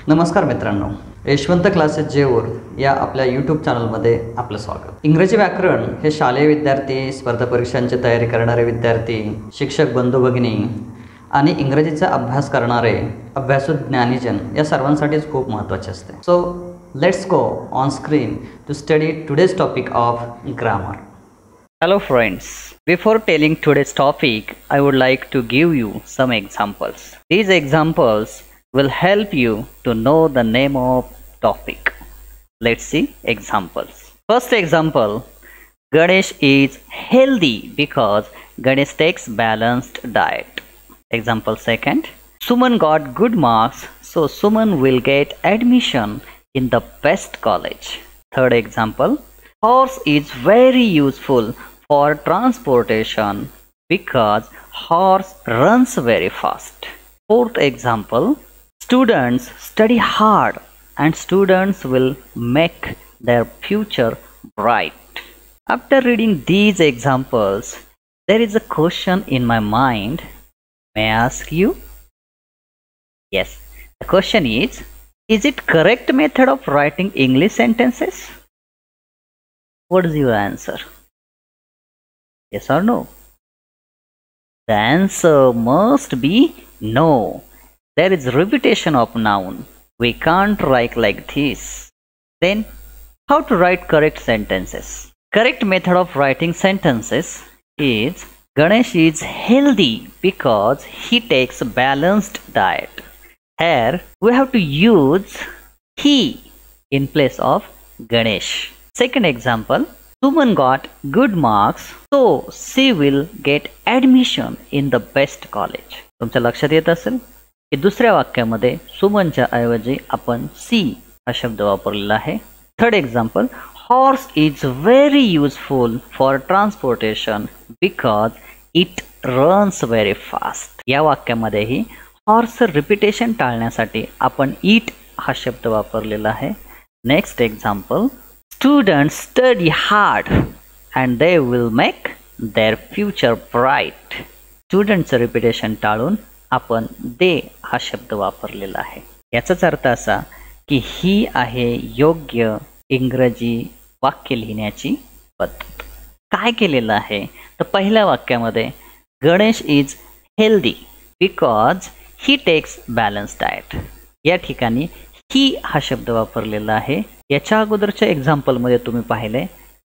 नमस्कार मित्रांनो, यशवंत क्लासेस जेऊर या आपल्या यूट्यूब चॅनलमध्ये आपलं स्वागत. इंग्रजी व्याकरण हे शालेय विद्यार्थी, स्पर्धा परीक्षांची तयारी करणारे विद्यार्थी, शिक्षक बंधू भगिनी आणि इंग्रजीचा अभ्यास करणारे अभ्यासू ज्ञानीजन या सर्वांसाठीच खूप महत्त्वाचे असते. So let's go on screen to study today's topic of grammar. Hello friends, before telling today's topic, I would like to give you some examples. These examples will help you to know the name of topic. Let's see examples. First example, Ganesh is healthy because Ganesh takes balanced diet. Example second, Suman got good marks, so Suman will get admission in the best college. Third example, horse is very useful for transportation because horse runs very fast. Fourth example, students study hard and students will make their future bright. After reading these examples, there is a question in my mind. May I ask you? Yes, the question is it correct method of writing English sentences? What is your answer? Yes or no? The answer must be no. There is repetition of noun. We can't write like this. Then, how to write correct sentences? Correct method of writing sentences is Ganesh is healthy because he takes a balanced diet. Here, we have to use he in place of Ganesh. Second example, Suman got good marks, so she will get admission in the best college. तुमच्या लक्षात येत असेल की दुसऱ्या वाक्यामध्ये सुमनच्या ऐवजी आपण C हा शब्द वापरलेला आहे. Third example, horse is very useful for transportation because it runs very fast. या वाक्यामध्येही हॉर्स रिपिटेशन टाळण्यासाठी आपण इट हा शब्द वापरलेला आहे. Next example, students study hard and they will make their future bright. Students repetition टाळून आपण दे हा शब्द वापरलेला आहे. याचाच अर्थ असा की ही आहे योग्य इंग्रजी वाक्य लिहिण्याची पद्धत. काय केलेलं आहे तर पहिल्या वाक्यामध्ये Ganesh is healthy because he takes balance diet. या ठिकाणी ही हा शब्द वापरलेला आहे. याच्या अगोदरच्या एक्झाम्पलमध्ये तुम्ही पाहिले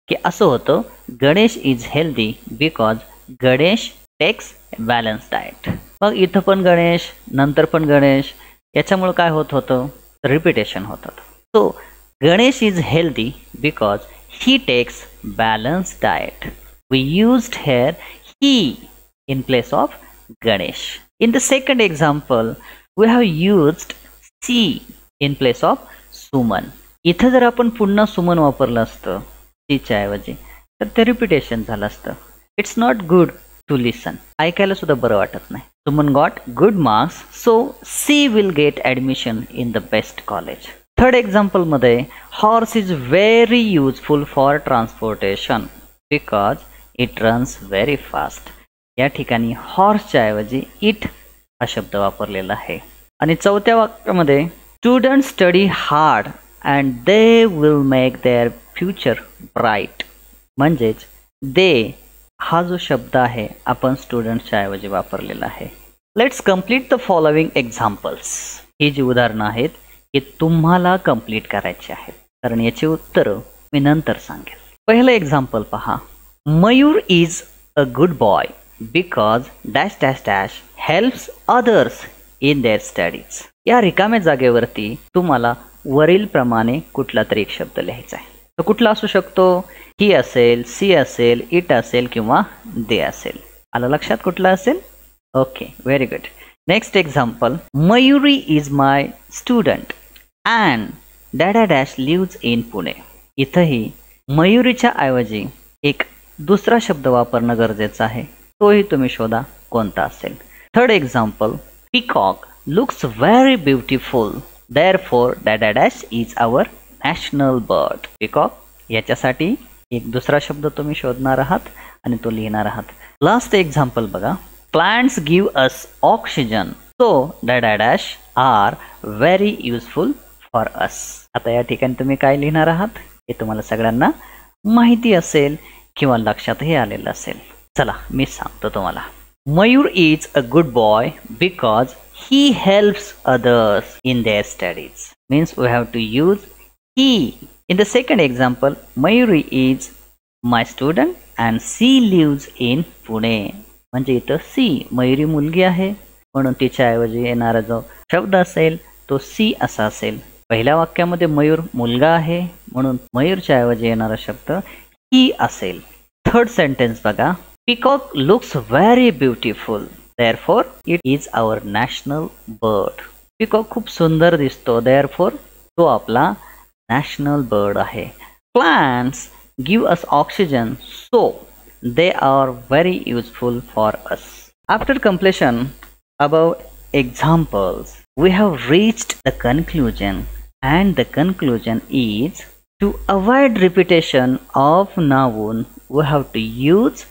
की असं होतं, Ganesh is healthy because Ganesh takes balance diet. मग इथं पण गणेश, नंतर पण गणेश, याच्यामुळे काय होत होतं, रिपिटेशन होतं. So Ganesh is healthy because he takes balance diet. We used here he in place of Ganesh. In the second example we have used she in place of Suman. इथं जर आपण पुन्हा सुमन वापरलं असतं सीच्या ऐवजी तर ते रिपिटेशन झालं असतं. It's not good to listen. ऐकायला सुद्धा बरं वाटत नाही. Suman got good marks so she will get admission in the best college. Third एक्झाम्पलमध्ये horse is very useful for transportation because it runs very fast. या ठिकाणी हॉर्सच्या ऐवजी इट हा शब्द वापरलेला आहे. आणि चौथ्या वाक्यामध्ये student study hard and they will make their future bright. म्हणजेच दे हा जो शब्द आहे आपण स्टुडंट्सच्या ऐवजी वापरलेला आहे. Let's complete the following examples. ही जी उदाहरणं आहेत ही तुम्हाला कम्प्लीट करायची आहेत, कारण याची उत्तरं मी नंतर सांगेल. पहिलं एक्झाम्पल पहा, Mayur is a good boy because dash dash dash helps others in their studies. या रिकाम्या जागेवरती तुम्हाला वरील प्रमाणे कुठला तरी एक शब्द लिहायचा आहे. तो कुठला असू शकतो, ही असेल, सी असेल, इट असेल किंवा दे असेल. आलं लक्षात कुठला असेल? Okay, very good. Next example, Mayuri is my student and dada dash lives in Pune. इथंही मयुरीच्या ऐवजी एक दुसरा शब्द वापरणं गरजेचं आहे. तोही तुम्ही शोधा कोणता असेल. Third example, peacock looks very beautiful therefore dada dash is our national bird. Peacock याच्यासाठी एक दुसरा शब्द तुम्ही शोधणार आहात आणि तो लिहिणार आहात. लास्ट एक्झाम्पल बघा, plants give us oxygen so dada dash are very useful for us. आता या ठिकाणी तुम्ही काय लिहिणार आहात हे तुम्हाला सगळ्यांना माहिती असेल किंवा लक्षातही आलेलं असेल. चला मी सांगतो तुम्हाला. Mayur is a good boy because he helps others in their studies. Means we have to use he. In the second example, Mayuri is my student and she lives in Pune. म्हणजे इथं सी मयुरी मुलगी आहे म्हणून तिच्याऐवजी येणारा जो शब्द असेल तो सी असा असेल. पहिल्या वाक्यामध्ये मयूर मुलगा आहे म्हणून मयूरच्या ऐवजी येणारा शब्द ही असेल. थर्ड सेंटेन्स बघा. Peacock looks very beautiful. Therefore, it is our national bird. Peacock खूप सुंदर दिसतो. Therefore, तो आपला national bird आहे. Plants give us oxygen, so they are very useful for us. After completion above examples, we have reached the conclusion, and the conclusion is to avoid repetition of noun, we have to use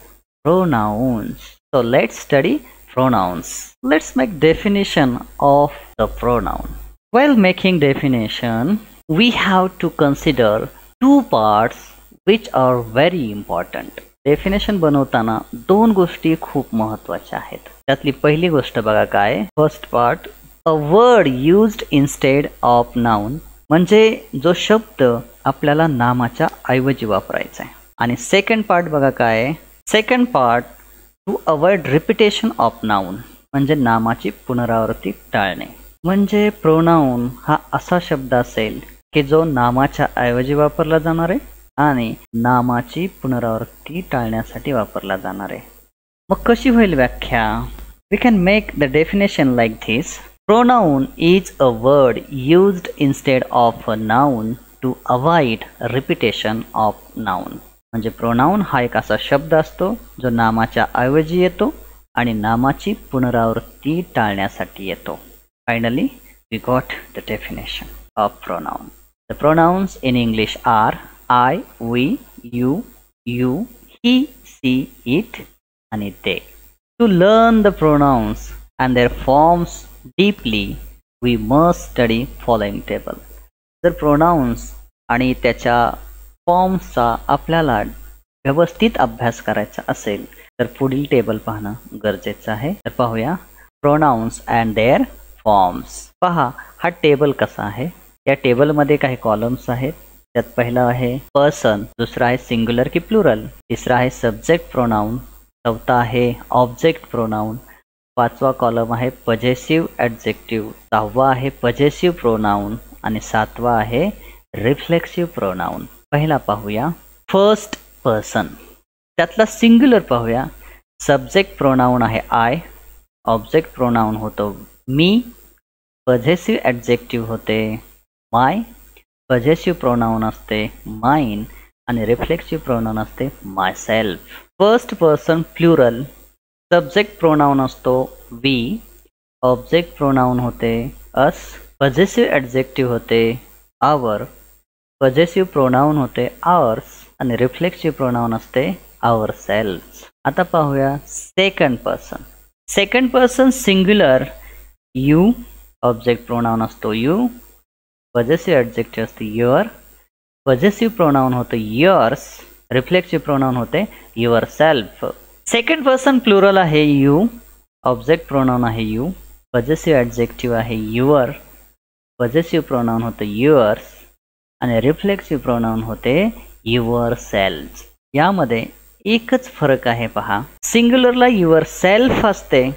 pronouns. So let's study pronouns. Let's make definition of the pronoun. While making definition, we have to consider two parts which are very important. Definition बनवताना दोन गोष्टी खूप महत्त्वाच्या आहेत. त्यातली पहिली गोष्ट बघा काय. First part, a word used instead of noun, म्हणजे जो शब्द आपल्याला नामाच्या ऐवजी वापरायचा आहे. आणि सेकंड पार्ट बघा काय. Second part, to avoid repetition of noun, म्हणजे नामाची पुनरावृत्ती टाळणे. म्हणजे प्रोनाऊन हा असा शब्द असेल की जो नामाच्या ऐवजी वापरला जाणार आहे आणि नामाची पुनरावृत्ती टाळण्यासाठी वापरला जाणार आहे. मग कशी होईल व्याख्या. We can make the definition like this. Pronoun is a word used instead of a noun to avoid repetition of noun. म्हणजे प्रोनाऊन हा एक असा शब्द असतो जो नामाच्या ऐवजी येतो आणि नामाची पुनरावृत्ती टाळण्यासाठी येतो. Finally we got the definition of pronoun. The pronouns in English are I, we, you, he, she, it आणि they. To learn the pronouns and their forms deeply we must study following table. जर pronouns आणि त्याच्या फॉर्म्सचा आपल्याला व्यवस्थित अभ्यास करायचा असेल तर पुढील टेबल पाहणं गरजेचं आहे. तर पाहूया प्रोनाउन्स अँड देअर फॉर्म्स. पहा हा टेबल कसा आहे. या टेबलमध्ये काही कॉलम्स आहेत. त्यात पहिला आहे पर्सन, दुसरा आहे सिंग्युलर की प्लुरल, तिसरा आहे सब्जेक्ट प्रोनाऊन, चौथा आहे ऑब्जेक्ट प्रोनाऊन, पाचवा कॉलम आहे पजेसिव्ह ॲडजेक्टिव्ह, सहावा आहे पजेसिव्ह प्रोनाऊन आणि सातवा आहे रिफ्लेक्सिव्ह प्रोनाऊन. पहिला पाहूया फर्स्ट पर्सन. त्यातला सिंग्युलर पाहूया. सब्जेक्ट प्रोनाऊन आहे आय, ऑब्जेक्ट प्रोनाऊन होतो मी, पजेसिव्ह ॲडजेक्टिव्ह होते माय, पजेसिव्ह प्रोनाऊन असते माइन आणि रिफ्लेक्सिव्ह प्रोनाऊन असते myself. First person plural. Subject pronoun असतो वी, ऑब्जेक्ट प्रोनाऊन होते अस, पजेसिव्ह ॲडजेक्टिव्ह होते आवर, पजेसिव्ह प्रोनाऊन होते आवर्स आणि रिफ्लेक्सिव्ह प्रोनाऊन असते आवर सेल्फ. आता पाहूया second person. Second person singular you, object pronoun असतो यू, पजेसिव्ह ॲडजेक्टिव्ह असते युअर, पजेसिव्ह प्रोनाऊन होते युअर्स, रिफ्लेक्सिव्ह प्रोनाऊन होते your self. Second person plural आहे यू, ऑब्जेक्ट प्रोनाऊन आहे यू, पजेसिव्ह ॲडजेक्टिव्ह आहे युअर, पजेसिव्ह प्रोनाऊन होते yours आणि reflexive pronoun होते युअर सेल्फ. यामध्ये एकच फरक आहे पहा. सिंग्युलरला युअर सेल्फ असते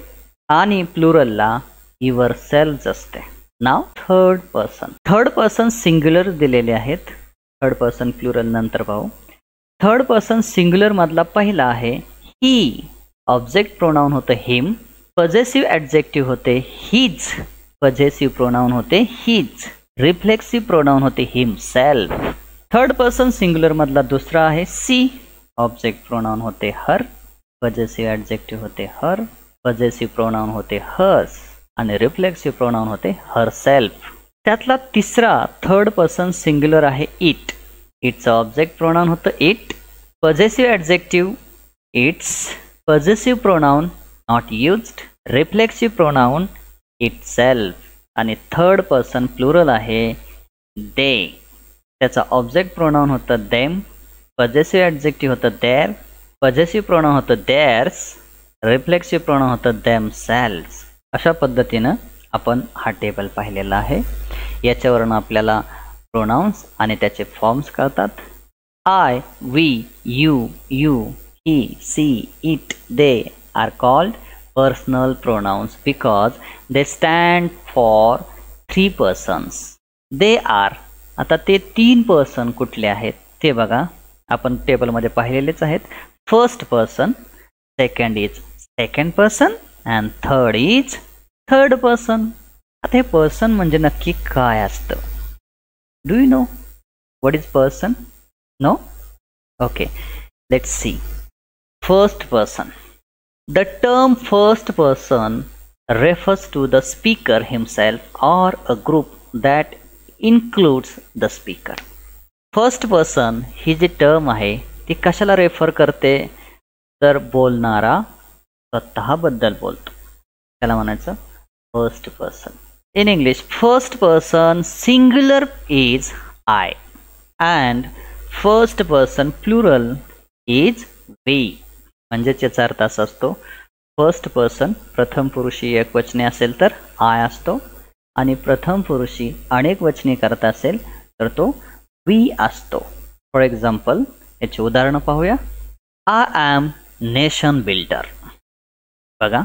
आणि प्लुरलला युअर सेल्फ असते. नाव third person. Third person singular दिलेले आहेत. थर्ड पर्सन प्लुरल नंतर पाहू. थर्ड पर्सन सिंग्युलर मधला पहिला आहे ही, ऑब्जेक्ट प्रोनाऊन होतं हिम, पजेसिव्ह ॲडजेक्टिव्ह होते हिज, पजेसिव्ह प्रोनाऊन होते हिज, रिफ्लेक्सिव्ह प्रोनाऊन होते हिमसेल्फ. थर्ड पर्सन सिंग्युलर मधला दुसरा आहे सी, ऑब्जेक्ट प्रोनाऊन होते हर, पजेसिव्ह ॲडजेक्टिव्ह होते हर, पजेसिव्ह प्रोनाऊन होते हर्स आणि रिफ्लेक्सिव्ह प्रोनाऊन होते हर सेल्फ. त्यातला तिसरा थर्ड पर्सन सिंग्युलर आहे इट. इटचं ऑब्जेक्ट प्रोनाऊन होतं it, possessive adjective its, possessive pronoun not used, reflexive pronoun itself आणि थर्ड पर्सन प्लुरल आहे दे. त्याचा ऑब्जेक्ट प्रोनाउन होतं देम, पजेसिव्ह ॲडजेक्टिव्ह होतं देअर, पजेसिव्ह प्रोनाउन होतं देअर्स, रिफ्लेक्सिव्ह प्रोनाउन होतं देमसेल्व्स. अशा पद्धतीनं आपण हा टेबल पाहिलेला आहे. याच्यावरून आपल्याला प्रोनाउन्स आणि त्याचे फॉर्म्स कळतात. I, we, you, he, she, it, they are called personal pronouns because they stand for 3 persons. They are. आता ते 3 पर्सन कुठले आहेत ते बघा, आपण टेबलमध्ये पाहिलेलेच आहेत. First person, second is second person and third is third person. आता हे पर्सन म्हणजे नक्की काय असतं? Do you know what is person? No? Okay, let's see. First person. The term first person refers to the speaker himself or a group that includes the speaker. First person ही जी term आहे ती कशाला refer करते? तर बोलणारा स्वतःबद्दल बोलतो, त्याला म्हणायचं first person. In English first person singular is I and first person plural is we. म्हणजे याचा अर्थ असा असतो, फर्स्ट पर्सन प्रथम पुरुषी एकवचनी असेल तर आय असतो आणि प्रथम पुरुषी अनेक वचनी करता असेल तर तो वी असतो. फॉर एक्झाम्पल याची उदाहरणं पाहूया. I am nation builder. बघा,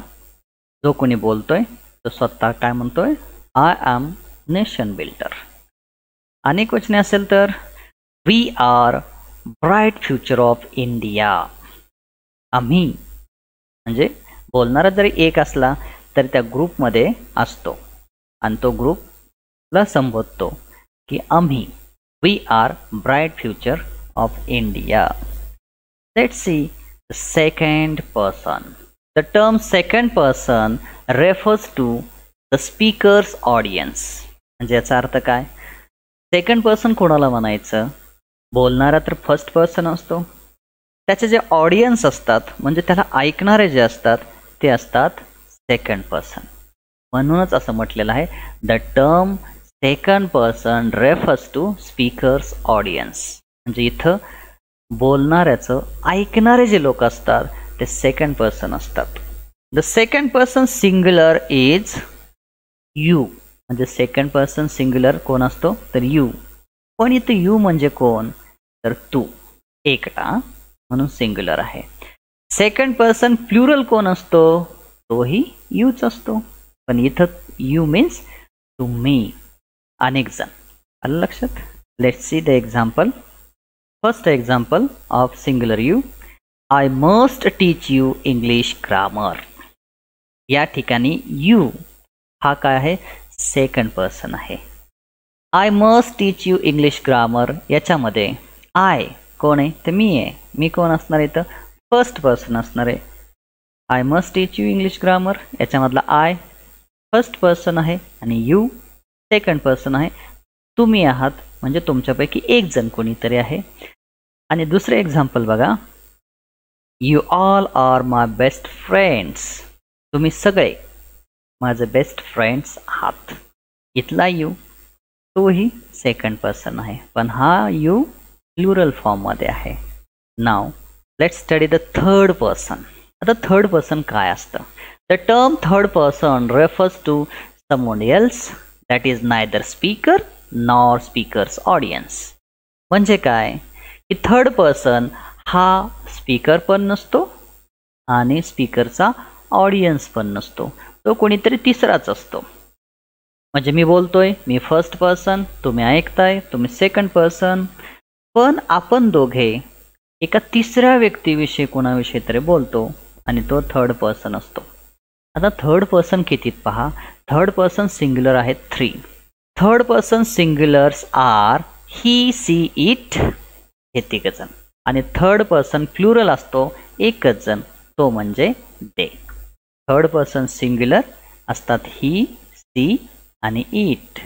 जो कोणी बोलतोय तो स्वतः काय म्हणतोय? I am nation builder. अनेक वचने असेल तर we are bright future of India. आम्ही म्हणजे बोलणारा जरी एक असला तरी त्या ग्रुपमध्ये असतो आणि तो ग्रुपला संबोधतो की आम्ही. We are bright future of India. Let's see the second person. The term second person refers to the speaker's audience. म्हणजे याचा अर्थ काय? सेकंड पर्सन कोणाला म्हणायचं? बोलणारा तर फर्स्ट पर्सन असतो, त्याचे जे ऑडियन्स असतात म्हणजे त्याला ऐकणारे जे असतात ते असतात सेकंड पर्सन. म्हणूनच असं म्हटलेलं आहे the term second person refers to speaker's audience. म्हणजे इथं बोलणाऱ्याचं ऐकणारे जे लोक असतात ते सेकंड पर्सन असतात. The second person singular is you. म्हणजे सेकंड पर्सन सिंग्युलर कोण असतो? तर यू. पण इथं यू म्हणजे कोण? तर तू, एकटा, म्हणून सिंग्युलर आहे. सेकंड पर्सन प्लुरल कोण असतो? तोही यूच असतो. पण इथं यू मीन्स तुम्ही, अनेक जण. आलं लक्षात? Let's see the example. First example of singular you. I must teach you English grammar. या ठिकाणी यू हा काय आहे? सेकंड पर्सन आहे. I must teach you English grammar याच्यामध्ये आय कोण आहे? तर मी आहे. मी कोण असणार इथं? फर्स्ट पर्सन असणार आहे. I must teach you English grammar याच्यामधला आय फर्स्ट पर्सन आहे आणि यू सेकंड पर्सन आहे. तुम्ही आहात म्हणजे तुमच्यापैकी एक जण कोणीतरी आहे. आणि दुसरे एक्झाम्पल बघा. You all are my best friends. तुम्ही सगळे माझे बेस्ट फ्रेंड्स आहात. इथला यू तोही सेकंड पर्सन आहे पण हा यू प्लुरल फॉर्ममध्ये आहे. Now let's study the third person. आता थर्ड पर्सन काय असतं? The term third person refers to someone else that is neither speaker nor speaker's audience. म्हणजे काय की थर्ड पर्सन हा स्पीकर पण नसतो आणि स्पीकरचा ऑडियन्स पण नसतो, तो कोणीतरी तिसराच असतो. म्हणजे मी बोलतोय, मी फर्स्ट पर्सन, तुम्ही ऐकताय, तुम्ही सेकंड पर्सन, पण आपण दोघे एका तिसऱ्या व्यक्तीविषयी कोणाविषयी तरी बोलतो आणि तो थर्ड पर्सन असतो. आता थर्ड पर्सन कितीत पहा. थर्ड पर्सन सिंग्युलर आहेत 3. Third person singulars are he, she, it हे 3 जण आणि थर्ड पर्सन प्लुरल असतो एकच जण, तो म्हणजे दे. थर्ड पर्सन सिंग्युलर असतात ही, सी आणि इट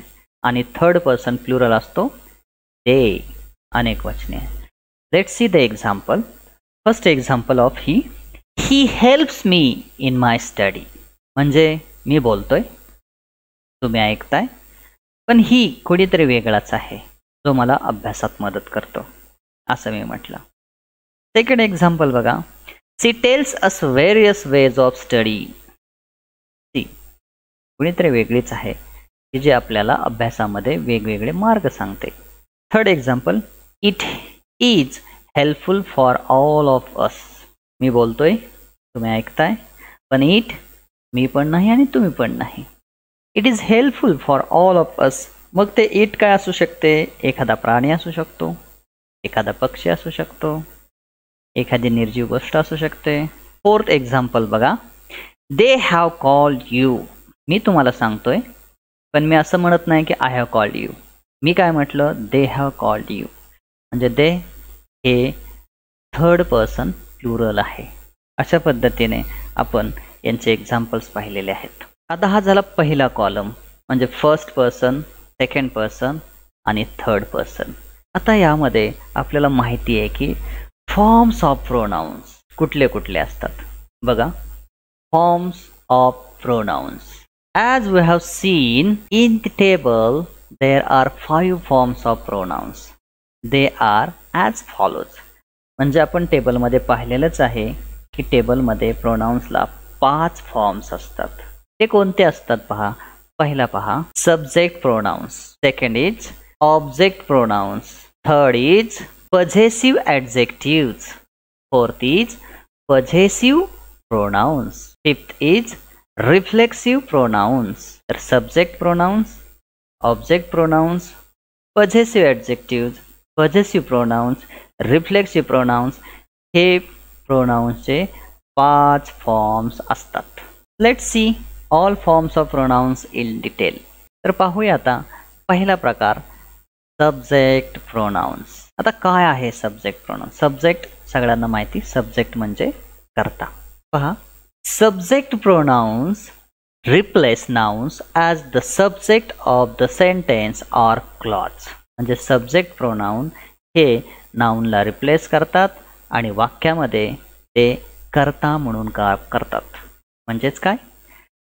आणि थर्ड पर्सन प्लुरल असतो दे, अनेक वचने. Let's see the example. First example of he. He helps me in my study. म्हणजे मी बोलतोय, तुम्ही ऐकताय, पण ही कोणीतरी वेगळाच आहे जो मला अभ्यासात मदत करतो, असं मी म्हटलं. सेकंड एक्झाम्पल बघा. She tells us various ways of study. She कोणीतरी वेगळीच आहे की जे आपल्याला अभ्यासामध्ये वेगवेगळे मार्ग सांगते. Third example. It is helpful for all of us. मी बोलतोय, तुम्ही ऐकताय, पण इट मी पण नाही आणि तुम्ही पण नाही. It is helpful for all of अस. मग ते इट काय असू शकते? एखादा प्राणी असू शकतो, एखादा पक्षी असू शकतो, एखादी निर्जीव गोष्ट असू शकते. फोर्थ एक्झाम्पल बघा. They have called you. मी तुम्हाला सांगतोय, पण मी असं म्हणत नाही की आय हॅव कॉल्ड यू. मी काय म्हटलं? They have called you. म्हणजे दे हे थर्ड पर्सन प्लुरल आहे. अशा पद्धतीने आपण यांचे एक्झाम्पल्स पाहिलेले आहेत. आता हा झाला पहिला कॉलम, म्हणजे फर्स्ट पर्सन, सेकंड पर्सन आणि थर्ड पर्सन. आता यामध्ये आपल्याला माहिती आहे की फॉर्म्स ऑफ प्रोनाउन्स कुठले कुठले असतात. बघा, forms of pronounce. As we have seen in the table, there are 5 forms of pronouns. They are as follows. म्हणजे आपण टेबलमध्ये पाहिलेलंच आहे की टेबलमध्ये प्रोनाउन्सला 5 फॉर्म्स असतात. ते कोणते असतात पहा. पहिला पहा, subject pronounce. Second is object pronounce. Third is possessive adjectives. Fourth is possessive pronouns. Fifth is reflexive pronouns. Subject pronouns, object pronouns, possessive adjectives, possessive pronouns, reflexive pronouns हे प्रोनाउन्सचे 5 फॉर्म्स असतात. Let's see all forms of pronounce in detail. तर पाहूया आता पहिला प्रकार, subject pronounce. आता काय आहे सब्जेक्ट प्रोनाउन्स? सब्जेक्ट सगळ्यांना माहिती, सब्जेक्ट म्हणजे कर्ता. पहा, subject pronouns replace nouns as the subject of the sentence or clause. म्हणजे सब्जेक्ट प्रोनाउन हे नाउनला रिप्लेस करतात आणि वाक्यामध्ये ते कर्ता म्हणून काम करतात. म्हणजेच काय,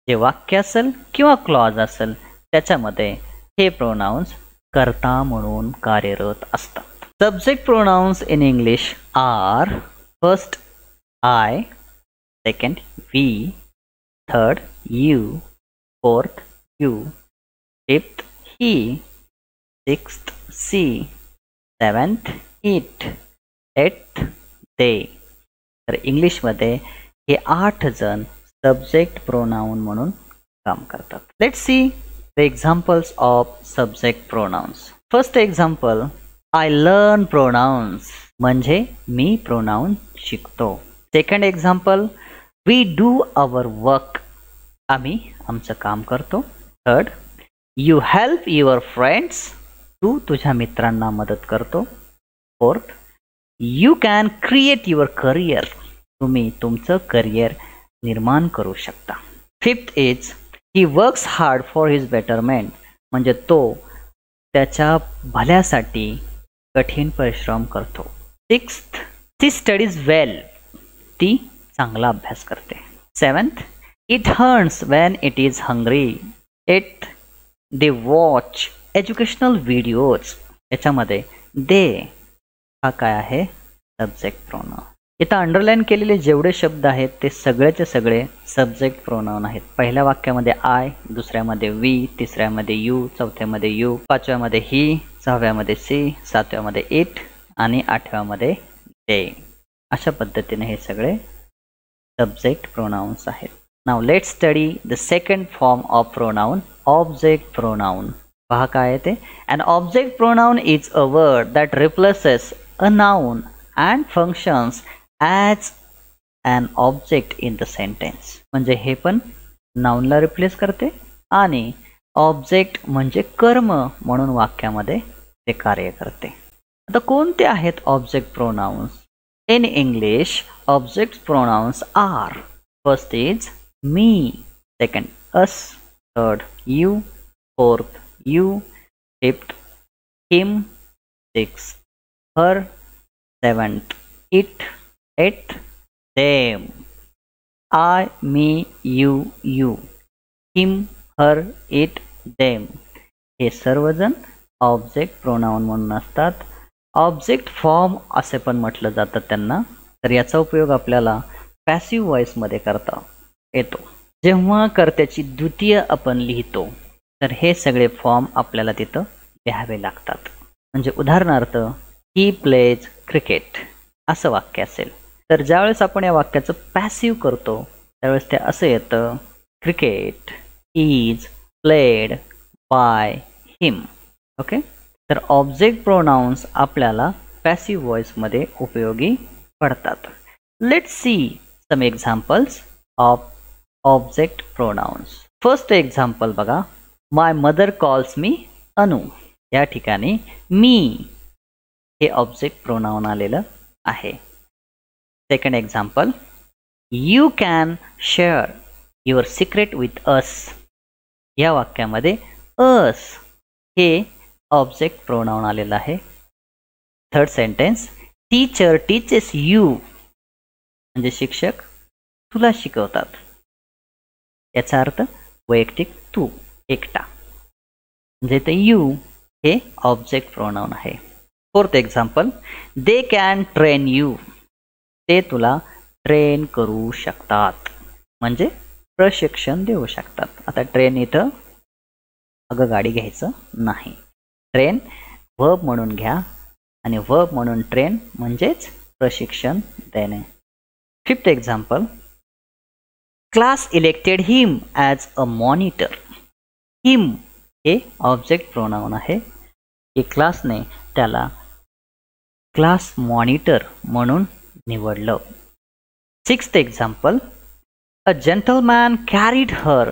जे वाक्य असेल किंवा क्लॉज असेल त्याच्यामध्ये हे प्रोनाउन्स कर्ता म्हणून कार्यरत असतात. Subject pronouns in English are first I, second we, third you, fourth you, fifth he, sixth she, seventh it, eighth they. तर इंग्लिशमध्ये हे 8 जण सब्जेक्ट प्रोनाउन म्हणून काम करतात. Let's see the examples of subject pronouns. First example, I learn pronouns. म्हणजे मी pronoun शिकतो. Second example, we do our work. आम्ही आमचं काम करतो. Third, you help your friends. तू तुझ्या मित्रांना मदत करतो. Fourth, you can create your career. तुम्ही तुमचं करिअर निर्माण करू शकता. Fifth is, he works hard for his betterment. म्हणजे तो त्याच्या भल्यासाठी कठीण परिश्रम करतो. सिक्स्थ, ती स्टडीज वेल. ती चांगला अभ्यास करते. सेवन्थ, इट हर्न्स when it is hungry. Eight, they watch educational videos. याच्यामध्ये दे हा काय आहे, सब्जेक्ट प्रोनाउन. इथं अंडरलाईन केलेले जेवढे शब्द आहेत ते सगळेचे सगळे सब्जेक्ट प्रोनाउन आहेत. पहिल्या वाक्यामध्ये आय, दुसऱ्यामध्ये वी, तिसऱ्यामध्ये यू, चौथ्यामध्ये यू, पाचव्यामध्ये ही, सहाव्यामध्ये सी, सातव्यामध्ये इट आणि आठव्यामध्ये दे. अशा पद्धतीने हे सगळे सब्जेक्ट प्रोनाउन्स आहेत. Now let's study the second form of pronoun, object pronoun. पहा काय आहे ते. An object pronoun is a word that replaces a noun and functions as an object in the sentence. म्हणजे हे पण नाउनला रिप्लेस करते आणि ऑब्जेक्ट म्हणजे कर्म म्हणून वाक्यामध्ये ते कार्य करते. आता कोणते आहेत object pronounce? In English, object pronouns are, first is me, second us, third you, fourth you, fifth him, sixth her, seventh it, eighth them. I, me, you, him, her, it, them हे सर्वजण object pronoun म्हणून असतात. Object form असे पण म्हटलं जातं त्यांना. तर याचा उपयोग आपल्याला पॅसिव्ह व्हॉइसमध्ये करता येतो. जेव्हा कर्त्याची द्वितीय आपण लिहितो तर हे सगळे फॉर्म आपल्याला तिथं लिहावे लागतात. म्हणजे उदाहरणार्थ ही प्लेज क्रिकेट असं वाक्य असेल तर ज्यावेळेस आपण या वाक्याचं पॅसिव्ह करतो त्यावेळेस ते असं येतं, cricket is played by him. Okay, तर ऑब्जेक्ट प्रोनाउन्स आपल्याला पॅसिव्ह व्हॉइसमध्ये उपयोगी पडतात. Let's see some examples of object pronouns. First example बघा, माय मदर कॉल्स मी अनु. या ठिकाणी मी हे ऑब्जेक्ट प्रोनाउन आलेलं आहे. Second example, you can share your secret with us. या वाक्यामध्ये अस हे ऑब्जेक्ट प्रोनाउन आलेलं आहे. Third sentence, teacher teaches you म्हणजे शिक्षक तुला शिकवतात. याचा अर्थ वैयक्तिक तू एकटा, म्हणजे ते यू हे ऑब्जेक्ट प्रोनाउन आहे. Fourth example, they can train you. ते तुला ट्रेन करू शकतात म्हणजे प्रशिक्षण देऊ शकतात. आता ट्रेन इथं अगं गाडी घ्यायचं नाही. ट्रेन वर्ब म्हणून घ्या आणि वर्ब म्हणून ट्रेन म्हणजेच प्रशिक्षण देणे. Fifth example, class elected him as a monitor. Him हे ऑब्जेक्ट प्रोनाउन आहे की क्लासने त्याला क्लास मॉनिटर म्हणून निवडलं. Sixth example, a gentleman carried her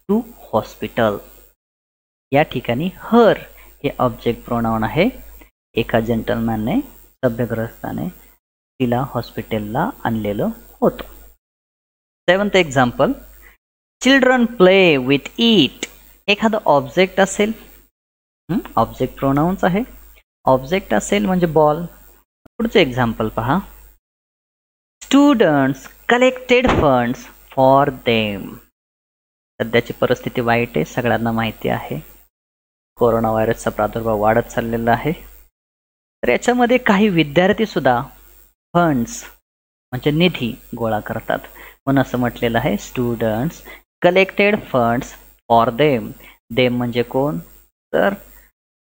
to hospital. या ठिकाणी हर हे ऑब्जेक्ट प्रोनाउन आहे. एका जेंटलमॅनने सभ्यग्रस्ताने तिला हॉस्पिटलला आणलेलं होतं. Seventh example, children play with it. एखादं ऑब्जेक्ट असेल, ऑब्जेक्ट प्रोनाउन्स आहे, ऑब्जेक्ट असेल म्हणजे बॉल. पुढचे एक्झाम्पल पहा, students collected funds for them. सध्याची परिस्थिती वाईट आहे, सगळ्यांना माहिती आहे. कोरोना व्हायरसचा प्रादुर्भाव वाढत चाललेला आहे. तर याच्यामध्ये काही विद्यार्थी सुद्धा फंड्स म्हणजे निधी गोळा करतात. म्हणून असं म्हटलेलं आहे, students collected funds for them. Them म्हणजे कोण, तर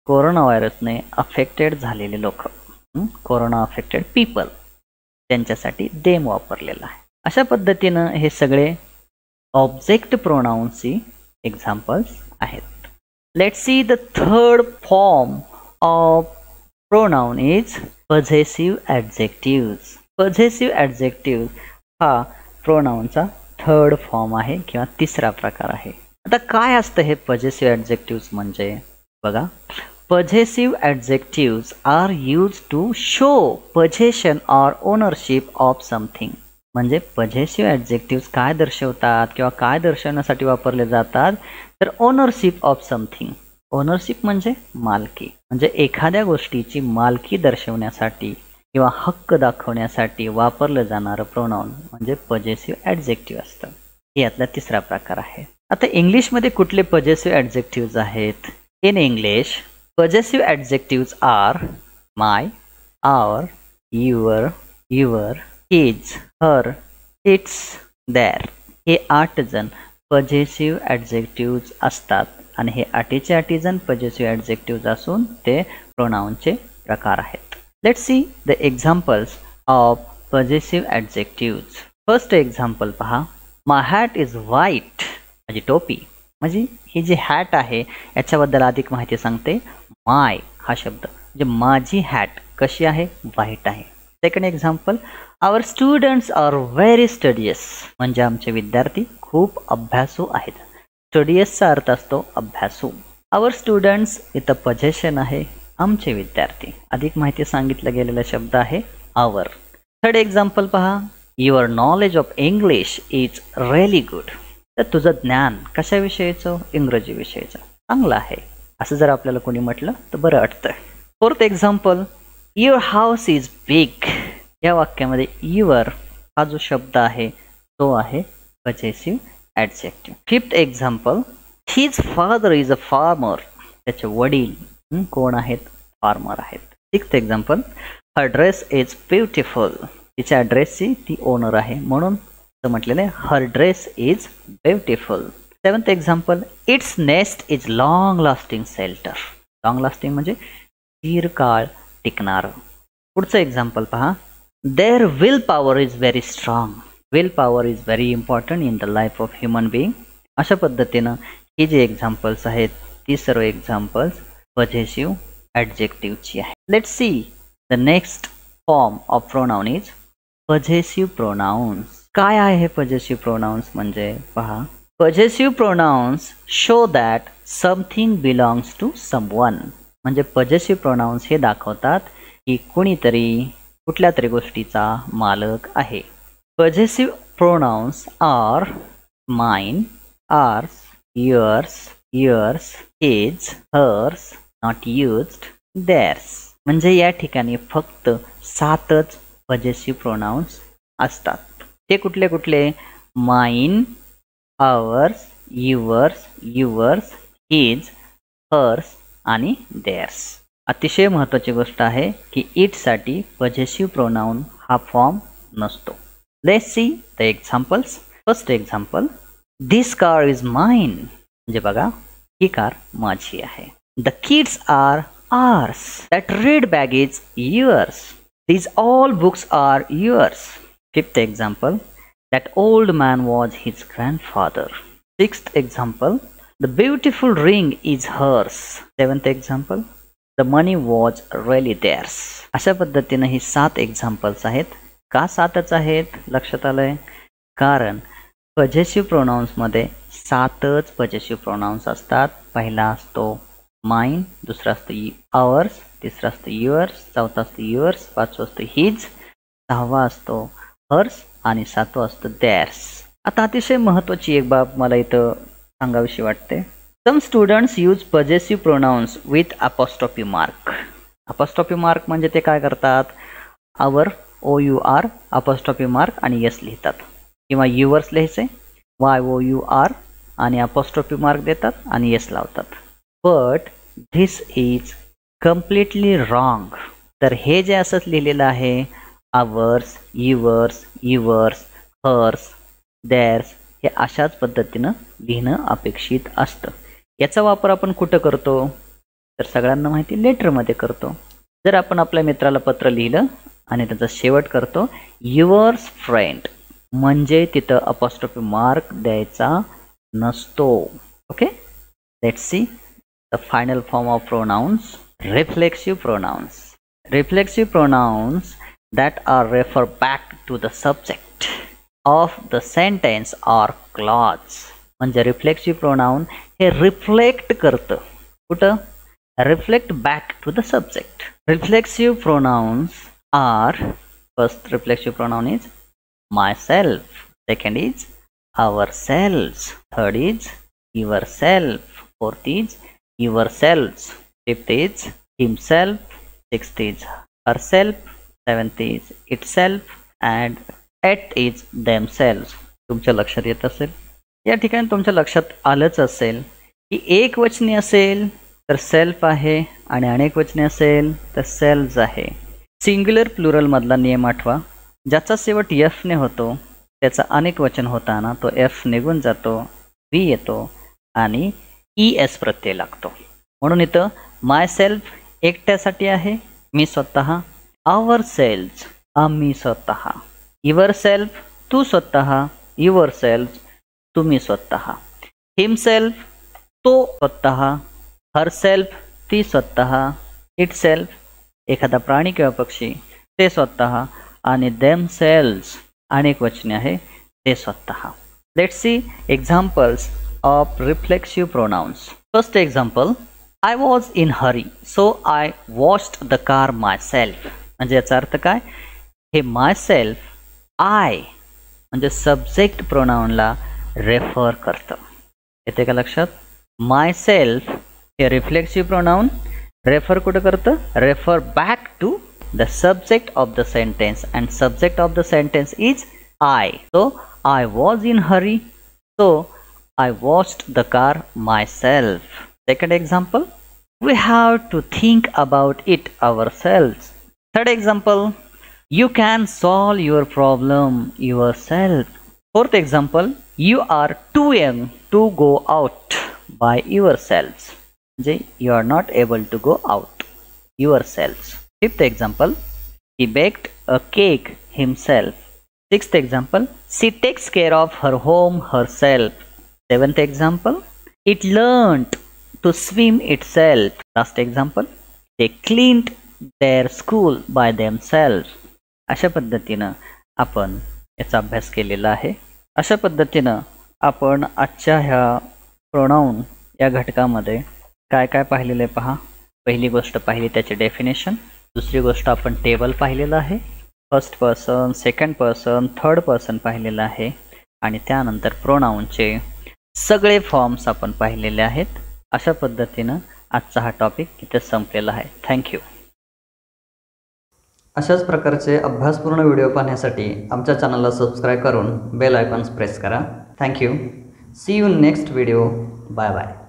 कोरोना व्हायरसने अफेक्टेड झालेले लोक, कोरोना अफेक्टेड पीपल, त्यांच्यासाठी देम वापरलेला आहे. अशा पद्धतीनं हे सगळे ऑब्जेक्ट प्रोनाउन्सची एक्झाम्पल्स आहेत. Let's see the third form of pronoun is possessive adjectives. Possessive adjective हा प्रोनाउनचा थर्ड फॉर्म आहे किंवा तिसरा प्रकार आहे. आता काय असतं हे पजेसिव्ह ॲडजेक्टिव्ज म्हणजे बघा, possessive adjectives are use to show possession or ownership of something. म्हणजे पजेसिव्ह ॲडजेक्टिव्ज काय दर्शवतात किंवा काय दर्शवण्यासाठी वापरले जातात, तर ओनरशिप ऑफ समथिंग. ओनरशिप म्हणजे मालकी, म्हणजे एखाद्या गोष्टीची मालकी दर्शवण्यासाठी किंवा हक्क दाखवण्यासाठी वापरलं जाणारं प्रोनाउन म्हणजे पजेसिव्ह ॲडजेक्टिव्ह असतं. हे यातला तिसरा प्रकार आहे. आता इंग्लिशमध्ये कुठले पजेसिव्ह ॲडजेक्टिव्ज आहेत? In English possessive adjectives are my, our, your, his, her, its, their. हे 8 जण पजेसिव्ह ॲडजेक्टिव्ज असतात आणि हे 8चे 8 जण पजेसिव्ह ॲडजेक्टिव्ज असून ते प्रोनाउनचे प्रकार आहेत. Let's see the examples of possessive adjectives. First example पहा, माय हॅट इज व्हाईट. माझी टोपी, म्हणजे ही जी हॅट आहे याच्याबद्दल अधिक माहिती सांगते. माय हा शब्द म्हणजे माझी हॅट कशी आहे, व्हाईट आहे. सेकंड एक्झाम्पल, आवर स्टुडंट्स आर व्हेरी स्टडियस. म्हणजे आमचे विद्यार्थी खूप अभ्यासू आहेत. स्टडियसचा अर्थ असतो अभ्यासू. आवर स्टुडंट्स इथं पजेशन आहे, आमचे विद्यार्थी. अधिक माहिती सांगितलं गेलेला शब्द आहे आवर. थर्ड एक्झाम्पल पहा, your knowledge of English is really good. तर तुझं ज्ञान कशाविषयीचं, इंग्रजी विषयीचं चांगलं आहे, असं जर आपल्याला कोणी म्हटलं तर बरं वाटतं. Fourth example, your house is big. या वाक्यामध्ये युअर हा जो शब्द आहे तो आहे possessive adjective. Fifth example, his father is a farmer. त्याचे वडील कोण आहेत? फार्मर आहेत. Sixth example, her dress is beautiful. तिच्या ड्रेसची ती ओनर आहे म्हणून म्हटलेलं आहे her dress is beautiful. Seventh example, its nest is long lasting shelter. Long lasting म्हणजे दीर्घकाळ टिकणार. पुढचं एक्झाम्पल पहा, there will power is very strong. Will power is very important in the life of human being. अशा पद्धतीनं ही जी examples आहेत ती सर्व एक्झाम्पल्स पॉझेसिव्ह ॲडजेक्टिव्हची आहे. Let's see the next form of pronoun is possessive pronouns. काय आहे हे पॉझेसिव्ह प्रोनाउन्स म्हणजे पहा, possessive pronouns show that something belongs to someone. म्हणजे पॉझेसिव्ह प्रोनाउन्स हे दाखवतात की कुणीतरी कुठल्या तरी गोष्टीचा मालक आहे. Possessive pronouns are mine, ours, yours, yours, his, hers, not used, theirs. म्हणजे या ठिकाणी फक्त 7च पॉझेसिव्ह प्रोनाउन्स असतात. ते कुठले कुठले? Mine, ours, yours, yours, his, hers आणि देअर्स. अतिशय महत्त्वाची गोष्ट आहे की इटसाठी पॉझेसिव्ह प्रोनाउन हा फॉर्म नसतो. Let's see the examples. First example, this car is mine. म्हणजे बघा ही कार माझी आहे. The kids are ours. That red bag is yours. These all books are yours. Fifth example, that old man was his grandfather. Sixth example, the beautiful ring is hers. Seventh example, the money was really there's. अशा पद्धतीनं ही 7 examples आहेत. का 7च आहेत? लक्षात आलंय? कारण पॉझेसिव्ह प्रोनाउन्समध्ये 7च पॉझेसिव्ह pronounce असतात. पहिला असतो माइन, दुसरा असतो आवर्स, तिसरा असतो युअर्स, चौथा असतो युअर्स, पाचवा असतो हिज, 6वा असतो हर्स आणि 7वा असतो देअर्स. आता अतिशय महत्त्वाची एक बाब मला इथं सांगावीशी वाटते. Some students use possessive pronouns with apostrophe mark. Apostrophe mark म्हणजे ते काय करतात? आवर, OUR, अपॉस्ट्रॉफी मार्क आणि यस लिहितात. किंवा युअर्स लिहायचे YOUR आणि अपॉस्ट्रॉफी मार्क देतात आणि यस लावतात. But this is completely wrong. तर हे जे असंच लिहिलेलं आहे ours, yours, yours, hers, theirs हे अशाच पद्धतीनं लिहिणं अपेक्षित असतं. याचा वापर आपण कुठं करतो? तर सगळ्यांना माहिती लेटरमध्ये करतो. जर आपण आपल्या मित्राला पत्र लिहिलं आणि त्याचा शेवट करतो युअर्स फ्रेंड, म्हणजे तिथं अपॉस्ट्रॉफी मार्क द्यायचा नसतो. Okay, let's see the final form of pronouns. Reflexive pronouns. Reflexive pronouns that are refer back to the subject of the sentence or clause. म्हणजे रिफ्लेक्सिव्ह प्रोनाउन हे रिफ्लेक्ट करतं कुठं? Reflect back to the subject. Reflexive pronouns are, first reflexive pronoun is myself, second is ourselves, third is yourself, fourth is yourselves, fifth is himself, sixth is herself, seventh is itself and eighth is themselves. तुमच्या लक्षात येत असेल? या ठिकाणी तुमच्या लक्षात आलंच असेल की एक वचनी असेल तर सेल्फ आहे आणि अनेक वचनी असेल तर सेल्व्स आहे. सिंग्युलर प्लुरल मधला नियम आठवा. ज्याचा शेवट एफ ने होतो त्याचा अनेक वचन होताना तो एफ निघून जातो, व्ही येतो आणि ES प्रत्यय लागतो. म्हणून इथं माय सेल्फ एकट्यासाठी आहे, मी स्वतः. आवर सेल्फ आम्ही स्वतः. युअर सेल्फ तू स्वतः, युअर सेल्फ तुम्ही स्वतः. हिमसेल्फ तो स्वतः, हर सेल्फ ती स्वतः, इट सेल्फ एखादा प्राणी किंवा पक्षी ते स्वतः आणि themselves अनेक वचने आहे ते स्वतः. Let's see examples of reflexive pronouns. First example, I was in hurry so I washed the car myself. म्हणजे याचा अर्थ काय? हे माय सेल्फ आय म्हणजे सब्जेक्ट प्रोनाउनला रेफर करतं. येते का लक्षात? माय सेल्फ हे रिफ्लेक्सिव्ह प्रोनाउन रेफर कुठं करतं? Refer back to the subject of the sentence and subject of the sentence is I. So I was in hurry, so I washed the car myself. Second example, we have to think about it ourselves. Third example, you can solve your problem yourself. Fourth example, you are too young to go out by yourselves. You are not able to go out yourselves. Fifth example, he baked a cake himself. Sixth example, she takes care of her home herself. Seventh example, it learned to swim itself. Last example, they cleaned their school by themselves. अशा पद्धतीनं आपण याचा अभ्यास केलेला आहे. अशा पद्धतीनं आपण आजच्या ह्या प्रोनाउन या घटकामध्ये काय काय पाहिलेलं आहे पहा. पहिली गोष्ट पाहिली त्याचे डेफिनेशन. दुसरी गोष्ट आपण टेबल पाहिलेलं आहे. First person, second person, third person पाहिलेलं आहे. आणि त्यानंतर प्रोनाउनचे सगळे फॉर्म्स आपण पाहिलेले आहेत. अशा पद्धतीनं आजचा हा टॉपिक इथे संपलेला आहे. थँक्यू. अशाच प्रकारचे अभ्यासपूर्ण व्हिडिओ पाहण्यासाठी आमच्या चॅनलला सबस्क्राईब करून बेल आयकॉन्स प्रेस करा. Thank you. See you next video. Bye bye.